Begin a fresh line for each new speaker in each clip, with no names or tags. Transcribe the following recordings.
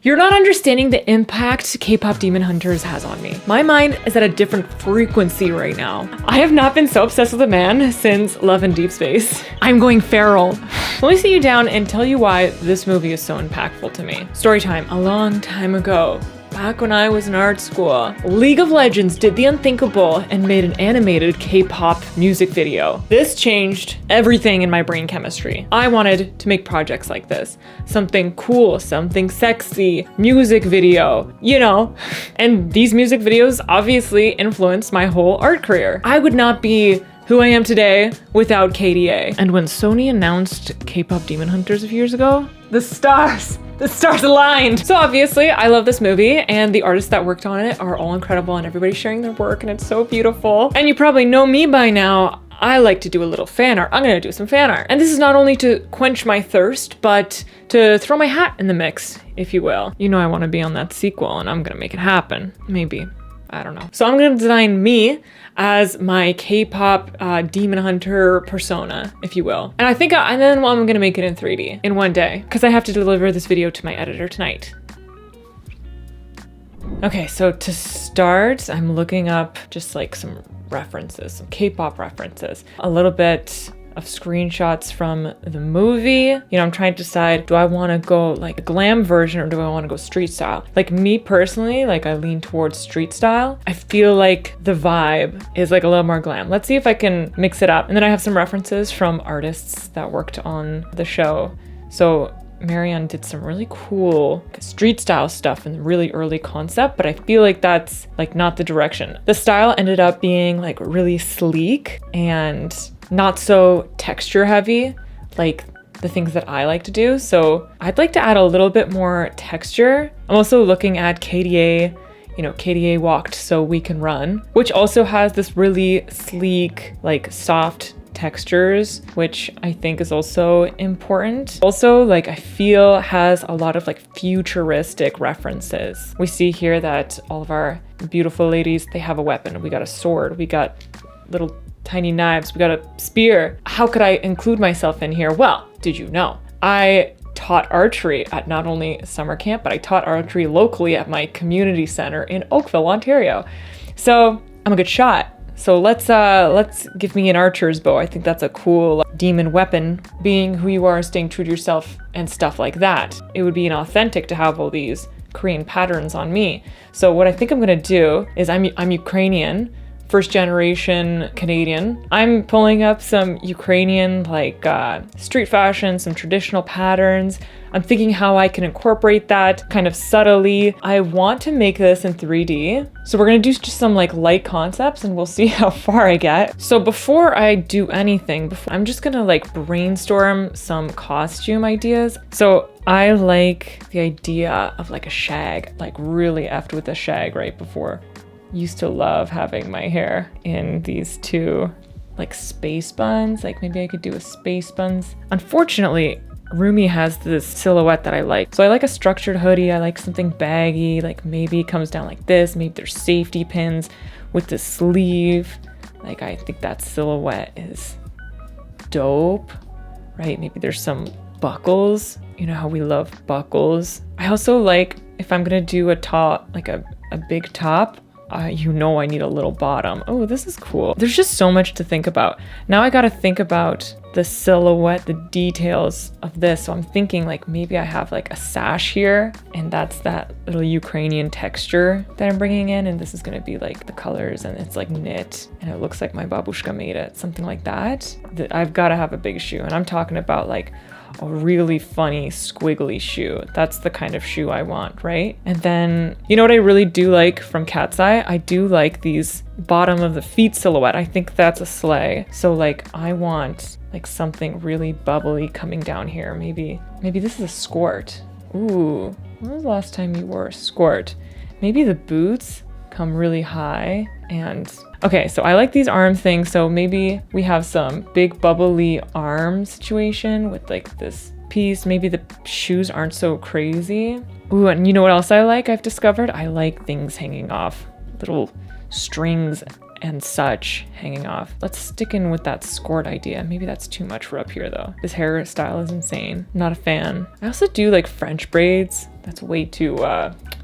You're not understanding the impact K-pop Demon Hunters has on me. My mind is at a different frequency right now. I have not been so obsessed with a man since Love in Deep Space. I'm going feral. Let me sit you down and tell you why this movie is so impactful to me. Story time. A long time ago, back when I was in art school, League of Legends did the unthinkable and made an animated K-pop music video. This changed everything in my brain chemistry. I wanted to make projects like this. Something cool, something sexy, music video, you know. And these music videos obviously influenced my whole art career. I would not be who I am today without KDA. And when Sony announced K-pop Demon Hunters a few years ago, the stars aligned. So obviously I love this movie and the artists that worked on it are all incredible and everybody's sharing their work and it's so beautiful. And you probably know me by now. I like to do a little fan art. I'm gonna do some fan art. And this is not only to quench my thirst, but to throw my hat in the mix, if you will. You know I wanna be on that sequel and I'm gonna make it happen. Maybe. I don't know. So I'm gonna design me as my K-pop demon hunter persona, if you will. And I think I'm gonna make it in 3D in one day because I have to deliver this video to my editor tonight. Okay, so to start, I'm looking up just like some references, some K-pop references, a little bit of screenshots from the movie. You know, I'm trying to decide, do I want to go like a glam version or do I want to go street style? Like me personally, like I lean towards street style. I feel like the vibe is like a little more glam. Let's see if I can mix it up. And then I have some references from artists that worked on the show. So Marianne did some really cool street style stuff in the really early concept, but I feel like that's like not the direction. The style ended up being like really sleek and not so texture heavy, like the things that I like to do. So I'd like to add a little bit more texture. I'm also looking at KDA, you know, KDA walked so we can run, which also has this really sleek, like soft textures, which I think is also important. Also, like I feel has a lot of like futuristic references. We see here that all of our beautiful ladies, they have a weapon. We got a sword, we got little tiny knives, we got a spear. How could I include myself in here? Well, did you know? I taught archery at not only summer camp, but I taught archery locally at my community center in Oakville, Ontario. So I'm a good shot. So let's give me an archer's bow. I think that's a cool demon weapon. Being who you are, staying true to yourself and stuff like that. It would be inauthentic to have all these Korean patterns on me. So what I think I'm gonna do is I'm Ukrainian, first generation Canadian. I'm pulling up some Ukrainian like street fashion, some traditional patterns. I'm thinking how I can incorporate that kind of subtly. I want to make this in 3D. So we're gonna do just some like light concepts and we'll see how far I get. So before I do anything, I'm just gonna like brainstorm some costume ideas. So I like the idea of like a shag, like really effed with a shag right before. Used to love having my hair in these two like space buns. Like maybe I could do a space buns. Unfortunately, Rumi has this silhouette that I like. So I like a structured hoodie. I like something baggy, like maybe it comes down like this. Maybe there's safety pins with the sleeve. Like I think that silhouette is dope, right? Maybe there's some buckles. You know how we love buckles. I also like, if I'm gonna do a top, like a big top, you know I need a little bottom. Oh, this is cool. There's just so much to think about. Now I gotta think about the silhouette, the details of this. So I'm thinking like maybe I have like a sash here and that's that little Ukrainian texture that I'm bringing in. And this is gonna be like the colors and it's like knit and it looks like my babushka made it, something like that. I've gotta have a big shoe and I'm talking about like a really funny squiggly shoe. That's the kind of shoe I want, right? And then, you know what I really do like from Cat's Eye? I do like these bottom of the feet silhouette. I think that's a sleigh. So like I want like something really bubbly coming down here. Maybe this is a skirt. Ooh, when was the last time you wore a skirt? Maybe the boots come really high and okay, so I like these arm things. So maybe we have some big bubbly arm situation with like this piece. Maybe the shoes aren't so crazy. Ooh, and you know what else I like? I've discovered I like things hanging off, little strings and such hanging off. Let's stick in with that skirt idea. Maybe that's too much for up here though. This hairstyle is insane. Not a fan. I also do like French braids. That's way too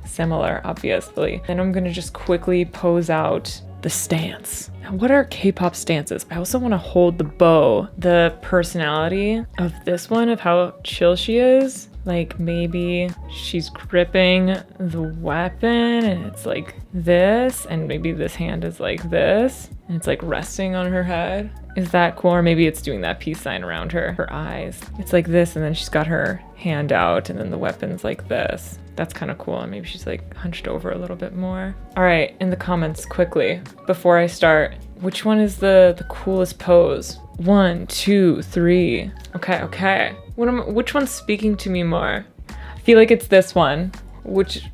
similar, obviously. Then I'm gonna just quickly pose out the stance. Now, what are K-pop stances? I also want to hold the bow, the personality of this one, of how chill she is. Like maybe she's gripping the weapon and it's like this, and maybe this hand is like this, and it's like resting on her head. Is that cool? Or maybe it's doing that peace sign around her eyes. It's like this, and then she's got her hand out, and then the weapon's like this. That's kind of cool. And maybe she's like hunched over a little bit more. All right, in the comments quickly, before I start, which one is the coolest pose? 1, 2, 3. Okay. Which one's speaking to me more? I feel like it's this one, which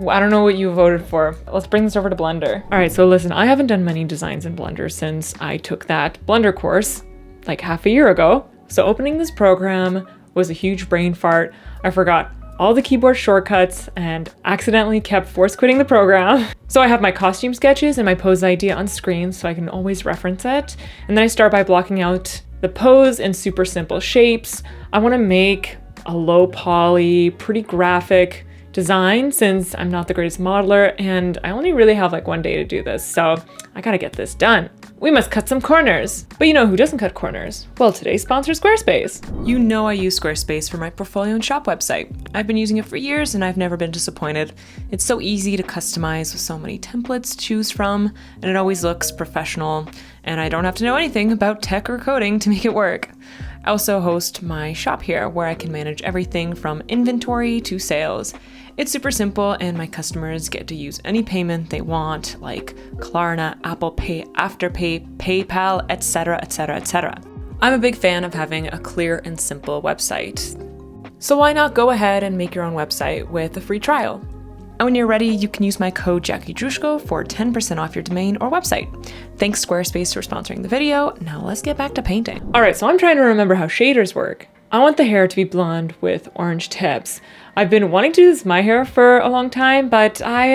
I don't know what you voted for. Let's bring this over to Blender. All right, so listen, I haven't done many designs in Blender since I took that Blender course like half a year ago. So opening this program was a huge brain fart. I forgot all the keyboard shortcuts and accidentally kept force quitting the program. So I have my costume sketches and my pose idea on screen so I can always reference it. And then I start by blocking out the pose in super simple shapes. I want to make a low poly, pretty graphic design since I'm not the greatest modeler and I only really have like one day to do this. So I gotta get this done. We must cut some corners. But you know who doesn't cut corners? Well, today's sponsor is Squarespace.
You know I use Squarespace for my portfolio and shop website. I've been using it for years and I've never been disappointed. It's so easy to customize with so many templates to choose from, and it always looks professional, and I don't have to know anything about tech or coding to make it work. I also host my shop here where I can manage everything from inventory to sales. It's super simple and my customers get to use any payment they want, like Klarna, Apple Pay, Afterpay, PayPal, etc., etc., etc. I'm a big fan of having a clear and simple website. So why not go ahead and make your own website with a free trial? And when you're ready, you can use my code JackieDrushko for 10% off your domain or website. Thanks Squarespace for sponsoring the video. Now let's get back to painting.
All right, so I'm trying to remember how shaders work. I want the hair to be blonde with orange tips. I've been wanting to do this my hair for a long time, but I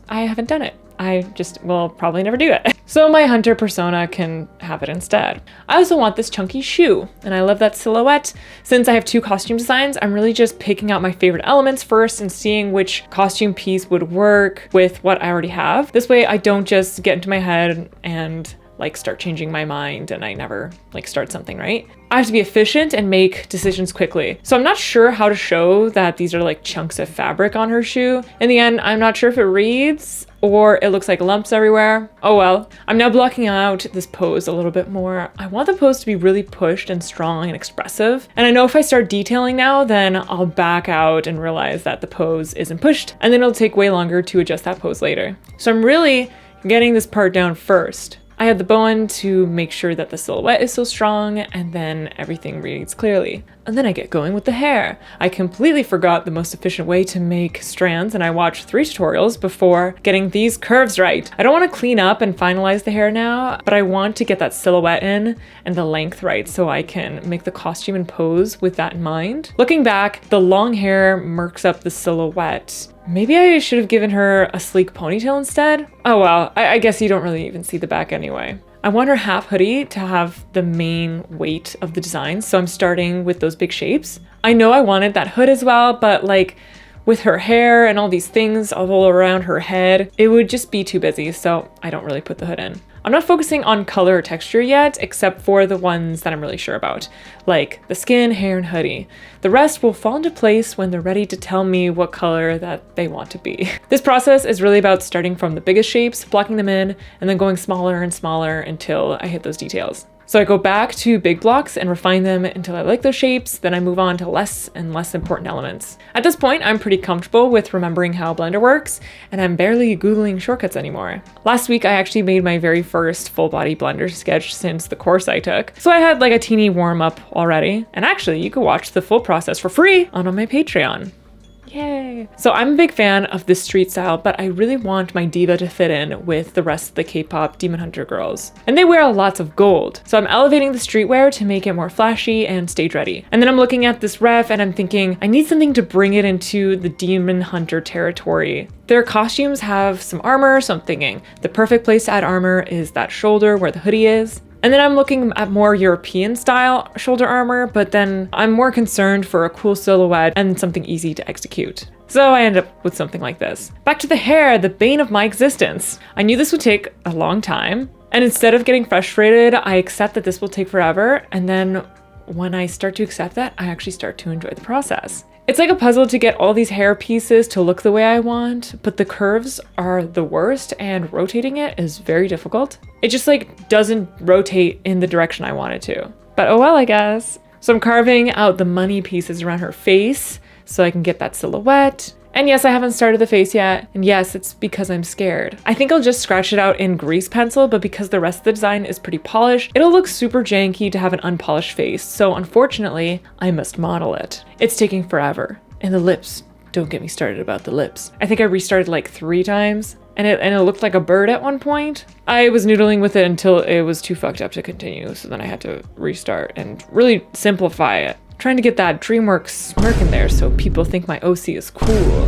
haven't done it. I just will probably never do it. So my hunter persona can have it instead. I also want this chunky shoe, and I love that silhouette. Since I have 2 costume designs, I'm really just picking out my favorite elements first and seeing which costume piece would work with what I already have. This way I don't just get into my head and like start changing my mind and I never like start something, right? I have to be efficient and make decisions quickly. So I'm not sure how to show that these are like chunks of fabric on her shoe. In the end, I'm not sure if it reads or it looks like lumps everywhere. Oh well. I'm now blocking out this pose a little bit more. I want the pose to be really pushed and strong and expressive. And I know if I start detailing now, then I'll back out and realize that the pose isn't pushed, and then it'll take way longer to adjust that pose later. So I'm really getting this part down first. I had the bow on to make sure that the silhouette is so strong and then everything reads clearly. And then I get going with the hair. I completely forgot the most efficient way to make strands and I watched 3 tutorials before getting these curves right. I don't want to clean up and finalize the hair now, but I want to get that silhouette in and the length right so I can make the costume and pose with that in mind. Looking back, the long hair murks up the silhouette. Maybe I should have given her a sleek ponytail instead. Oh well, I guess you don't really even see the back anyway. I want her half hoodie to have the main weight of the design, so I'm starting with those big shapes. I know I wanted that hood as well, but like with her hair and all these things all around her head, it would just be too busy, so I don't really put the hood in. I'm not focusing on color or texture yet, except for the ones that I'm really sure about, like the skin, hair, and hoodie. The rest will fall into place when they're ready to tell me what color that they want to be. This process is really about starting from the biggest shapes, blocking them in, and then going smaller and smaller until I hit those details. So I go back to big blocks and refine them until I like those shapes, then I move on to less and less important elements. At this point, I'm pretty comfortable with remembering how Blender works, and I'm barely Googling shortcuts anymore. Last week, I actually made my very first full body Blender sketch since the course I took, so I had like a teeny warm up already. And actually, you can watch the full process for free on my Patreon. Yay. So I'm a big fan of this street style, but I really want my diva to fit in with the rest of the K-pop Demon Hunter girls. And they wear lots of gold. So I'm elevating the streetwear to make it more flashy and stage ready. And then I'm looking at this ref and I'm thinking, I need something to bring it into the Demon Hunter territory. Their costumes have some armor, so I'm thinking the perfect place to add armor is that shoulder where the hoodie is. And then I'm looking at more European style shoulder armor, but then I'm more concerned for a cool silhouette and something easy to execute. So I end up with something like this. Back to the hair, the bane of my existence. I knew this would take a long time, and instead of getting frustrated, I accept that this will take forever, and then when I start to accept that, I actually start to enjoy the process. It's like a puzzle to get all these hair pieces to look the way I want, but the curves are the worst and rotating it is very difficult. It just like doesn't rotate in the direction I want it to. But oh well, I guess. So I'm carving out the money pieces around her face so I can get that silhouette. And yes, I haven't started the face yet. And yes, it's because I'm scared. I think I'll just scratch it out in grease pencil, but because the rest of the design is pretty polished, it'll look super janky to have an unpolished face. So unfortunately, I must model it. It's taking forever. And the lips, don't get me started about the lips. I think I restarted like 3 times and it looked like a bird at one point. I was noodling with it until it was too fucked up to continue. So then I had to restart and really simplify it. Trying to get that DreamWorks smirk in there so people think my OC is cool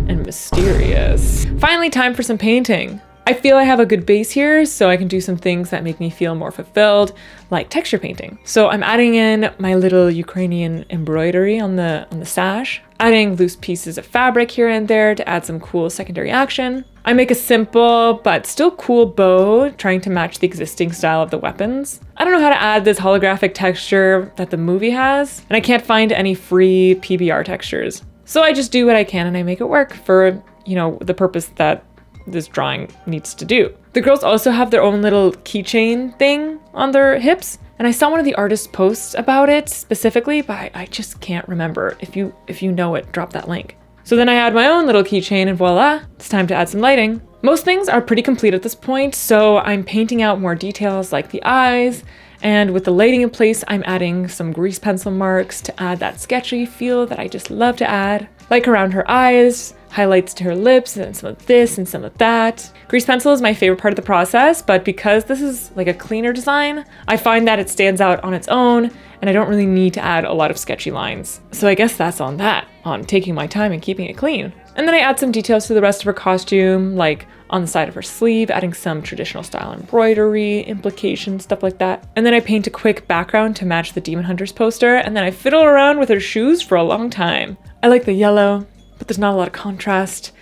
and mysterious. Finally, time for some painting. I feel I have a good base here, so I can do some things that make me feel more fulfilled, like texture painting. So I'm adding in my little Ukrainian embroidery on the sash, adding loose pieces of fabric here and there to add some cool secondary action. I make a simple but still cool bow, trying to match the existing style of the weapons. I don't know how to add this holographic texture that the movie has, and I can't find any free PBR textures. So I just do what I can and I make it work for, you know, the purpose that this drawing needs to do. The girls also have their own little keychain thing on their hips, and I saw one of the artists post about it specifically, but I just can't remember. If you know it, drop that link. So then I add my own little keychain and voila, it's time to add some lighting. Most things are pretty complete at this point, so I'm painting out more details like the eyes, and with the lighting in place, I'm adding some grease pencil marks to add that sketchy feel that I just love to add. Like around her eyes, highlights to her lips, and some of this and some of that. Grease pencil is my favorite part of the process, but because this is like a cleaner design, I find that it stands out on its own, and I don't really need to add a lot of sketchy lines. So I guess that's on that, on taking my time and keeping it clean. And then I add some details to the rest of her costume, like on the side of her sleeve, adding some traditional style embroidery, implications, stuff like that. And then I paint a quick background to match the Demon Hunters poster, and then I fiddle around with her shoes for a long time. I like the yellow, but there's not a lot of contrast.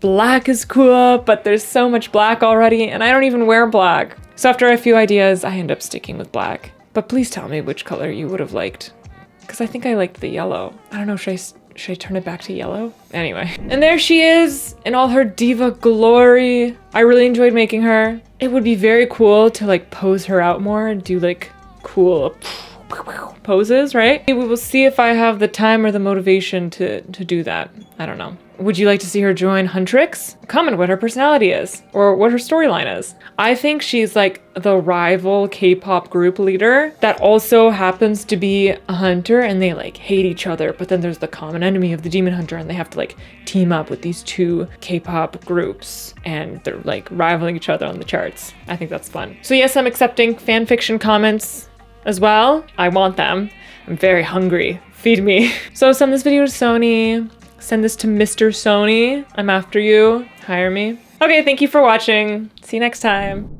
Black is cool, but there's so much black already, and I don't even wear black. So after a few ideas, I end up sticking with black. But please tell me which color you would have liked, because I think I liked the yellow. I don't know, should I turn it back to yellow? Anyway. And there she is in all her diva glory. I really enjoyed making her. It would be very cool to like pose her out more and do like cool poses, right? We will see if I have the time or the motivation to do that. I don't know. Would you like to see her join Huntrix? Comment what her personality is or what her storyline is. I think she's like the rival K-pop group leader that also happens to be a hunter, and they like hate each other, but then there's the common enemy of the Demon Hunter, and they have to like team up with these 2 K-pop groups, and they're like rivaling each other on the charts. I think that's fun. So yes, I'm accepting fanfiction comments as well. I want them. I'm very hungry. Feed me. So send this video to Sony. Send this to Mr. Sony. I'm after you. Hire me. Okay, thank you for watching. See you next time.